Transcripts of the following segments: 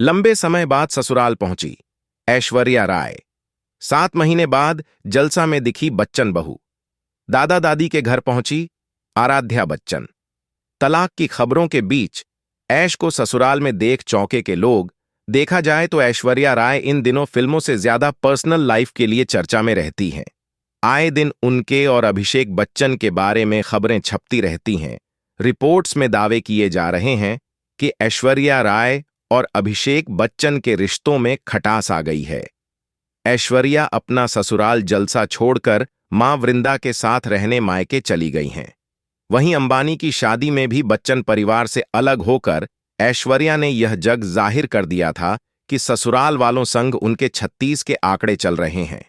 लंबे समय बाद ससुराल पहुंची ऐश्वर्या राय। 7 महीने बाद जलसा में दिखी बच्चन बहू। दादा दादी के घर पहुंची आराध्या बच्चन। तलाक की खबरों के बीच ऐश को ससुराल में देख चौंके के लोग। देखा जाए तो ऐश्वर्या राय इन दिनों फिल्मों से ज्यादा पर्सनल लाइफ के लिए चर्चा में रहती हैं। आए दिन उनके और अभिषेक बच्चन के बारे में खबरें छपती रहती हैं। रिपोर्ट्स में दावे किए जा रहे हैं कि ऐश्वर्या राय और अभिषेक बच्चन के रिश्तों में खटास आ गई है। ऐश्वर्या अपना ससुराल जलसा छोड़कर मां वृंदा के साथ रहने मायके चली गई हैं। वहीं अंबानी की शादी में भी बच्चन परिवार से अलग होकर ऐश्वर्या ने यह जग जाहिर कर दिया था कि ससुराल वालों संग उनके 36 के आंकड़े चल रहे हैं।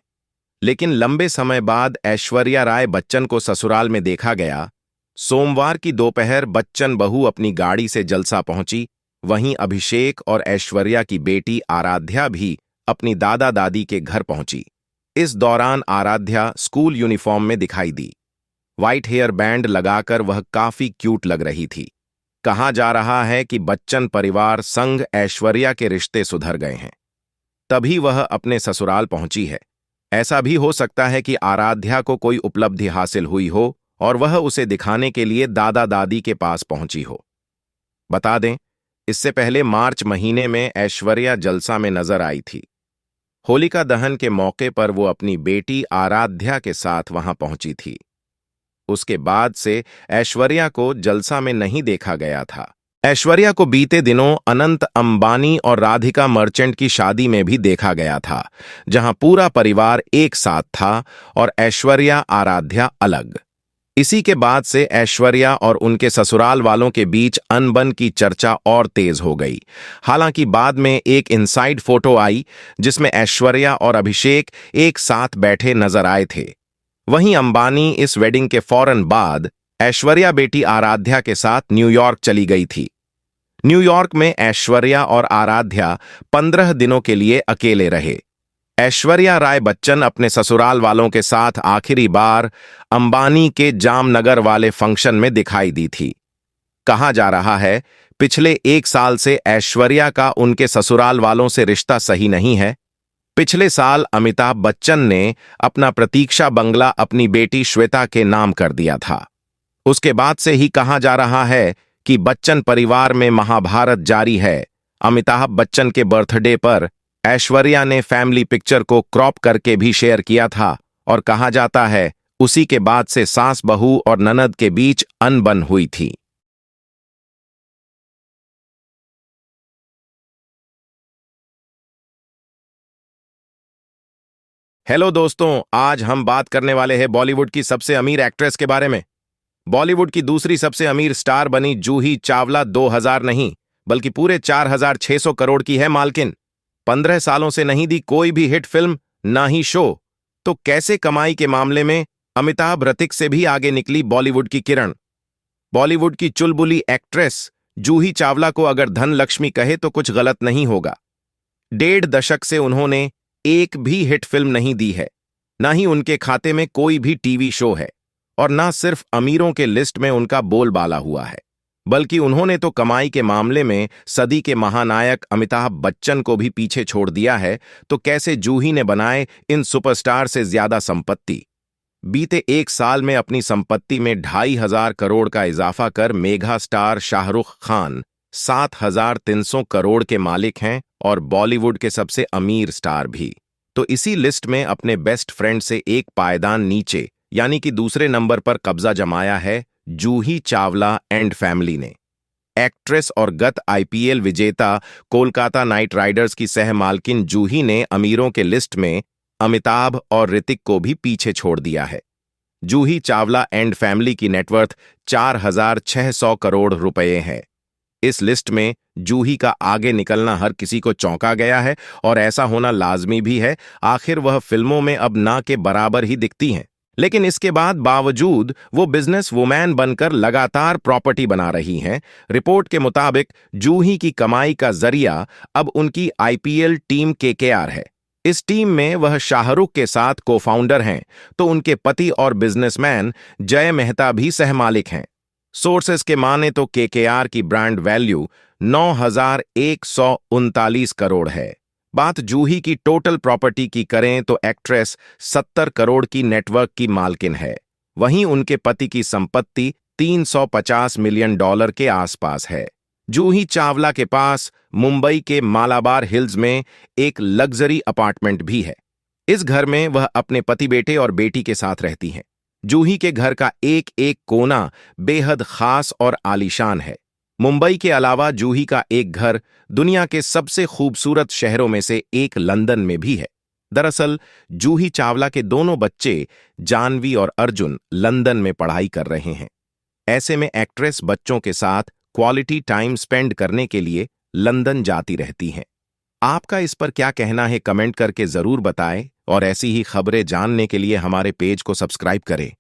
लेकिन लंबे समय बाद ऐश्वर्या राय बच्चन को ससुराल में देखा गया। सोमवार की दोपहर बच्चन बहू अपनी गाड़ी से जलसा पहुंची। वहीं अभिषेक और ऐश्वर्या की बेटी आराध्या भी अपनी दादा दादी के घर पहुंची। इस दौरान आराध्या स्कूल यूनिफॉर्म में दिखाई दी। व्हाइट हेयर बैंड लगाकर वह काफी क्यूट लग रही थी। कहा जा रहा है कि बच्चन परिवार संग ऐश्वर्या के रिश्ते सुधर गए हैं, तभी वह अपने ससुराल पहुंची है। ऐसा भी हो सकता है कि आराध्या को कोई उपलब्धि हासिल हुई हो और वह उसे दिखाने के लिए दादा दादी के पास पहुंची हो। बता दें, इससे पहले मार्च महीने में ऐश्वर्या जलसा में नजर आई थी। होलिका दहन के मौके पर वो अपनी बेटी आराध्या के साथ वहां पहुंची थी। उसके बाद से ऐश्वर्या को जलसा में नहीं देखा गया था। ऐश्वर्या को बीते दिनों अनंत अंबानी और राधिका मर्चेंट की शादी में भी देखा गया था, जहां पूरा परिवार एक साथ था और ऐश्वर्या आराध्या अलग। इसी के बाद से ऐश्वर्या और उनके ससुराल वालों के बीच अनबन की चर्चा और तेज हो गई। हालांकि बाद में एक इनसाइड फोटो आई जिसमें ऐश्वर्या और अभिषेक एक साथ बैठे नजर आए थे। वहीं अंबानी इस वेडिंग के फौरन बाद ऐश्वर्या बेटी आराध्या के साथ न्यूयॉर्क चली गई थी। न्यूयॉर्क में ऐश्वर्या और आराध्या 15 दिनों के लिए अकेले रहे। ऐश्वर्या राय बच्चन अपने ससुराल वालों के साथ आखिरी बार अंबानी के जामनगर वाले फंक्शन में दिखाई दी थी। कहा जा रहा है पिछले 1 साल से ऐश्वर्या का उनके ससुराल वालों से रिश्ता सही नहीं है। पिछले साल अमिताभ बच्चन ने अपना प्रतीक्षा बंगला अपनी बेटी श्वेता के नाम कर दिया था। उसके बाद से ही कहा जा रहा है कि बच्चन परिवार में महाभारत जारी है। अमिताभ बच्चन के बर्थडे पर ऐश्वर्या ने फैमिली पिक्चर को क्रॉप करके भी शेयर किया था और कहा जाता है उसी के बाद से सास बहू और ननद के बीच अनबन हुई थी। हेलो दोस्तों, आज हम बात करने वाले हैं बॉलीवुड की सबसे अमीर एक्ट्रेस के बारे में। बॉलीवुड की दूसरी सबसे अमीर स्टार बनी जूही चावला 2000 नहीं बल्कि पूरे 4600 करोड़ की है मालकिन। 15 सालों से नहीं दी कोई भी हिट फिल्म, ना ही शो। तो कैसे कमाई के मामले में अमिताभ ऋतिक से भी आगे निकली बॉलीवुड की किरण। बॉलीवुड की चुलबुली एक्ट्रेस जूही चावला को अगर धन लक्ष्मी कहे तो कुछ गलत नहीं होगा। 1.5 दशक से उन्होंने एक भी हिट फिल्म नहीं दी है, ना ही उनके खाते में कोई भी टीवी शो है, और ना सिर्फ अमीरों के लिस्ट में उनका बोलबाला हुआ है, बल्कि उन्होंने तो कमाई के मामले में सदी के महानायक अमिताभ बच्चन को भी पीछे छोड़ दिया है। तो कैसे जूही ने बनाए इन सुपरस्टार से ज्यादा संपत्ति। बीते 1 साल में अपनी संपत्ति में 2500 करोड़ का इजाफा कर मेगा स्टार शाहरुख खान 7300 करोड़ के मालिक हैं और बॉलीवुड के सबसे अमीर स्टार भी। तो इसी लिस्ट में अपने बेस्ट फ्रेंड से एक पायदान नीचे यानी कि दूसरे नंबर पर कब्जा जमाया है जूही चावला एंड फैमिली ने। एक्ट्रेस और गत आईपीएल विजेता कोलकाता नाइट राइडर्स की सह मालकिन जूही ने अमीरों के लिस्ट में अमिताभ और ऋतिक को भी पीछे छोड़ दिया है। जूही चावला एंड फैमिली की नेटवर्थ 4600 करोड़ रुपए है। इस लिस्ट में जूही का आगे निकलना हर किसी को चौंका गया है और ऐसा होना लाजमी भी है। आखिर वह फिल्मों में अब ना के बराबर ही दिखती हैं, लेकिन इसके बावजूद वो बिजनेस वुमैन बनकर लगातार प्रॉपर्टी बना रही हैं। रिपोर्ट के मुताबिक जूही की कमाई का जरिया अब उनकी आईपीएल टीम केकेआर है। इस टीम में वह शाहरुख के साथ को फाउंडर हैं, तो उनके पति और बिजनेसमैन जय मेहता भी सहमालिक हैं। सोर्सेस के माने तो केकेआर की ब्रांड वैल्यू 9,139 करोड़ है। बात जूही की टोटल प्रॉपर्टी की करें तो एक्ट्रेस 70 करोड़ की नेटवर्क की मालकिन है। वहीं उनके पति की संपत्ति $350 मिलियन के आसपास है। जूही चावला के पास मुंबई के मालाबार हिल्स में एक लग्जरी अपार्टमेंट भी है। इस घर में वह अपने पति, बेटे और बेटी के साथ रहती हैं। जूही के घर का एक एक कोना बेहद खास और आलीशान है। मुंबई के अलावा जूही का एक घर दुनिया के सबसे खूबसूरत शहरों में से एक लंदन में भी है। दरअसल जूही चावला के दोनों बच्चे जानवी और अर्जुन लंदन में पढ़ाई कर रहे हैं। ऐसे में एक्ट्रेस बच्चों के साथ क्वालिटी टाइम स्पेंड करने के लिए लंदन जाती रहती हैं। आपका इस पर क्या कहना है, कमेंट करके जरूर बताएं और ऐसी ही खबरें जानने के लिए हमारे पेज को सब्सक्राइब करें।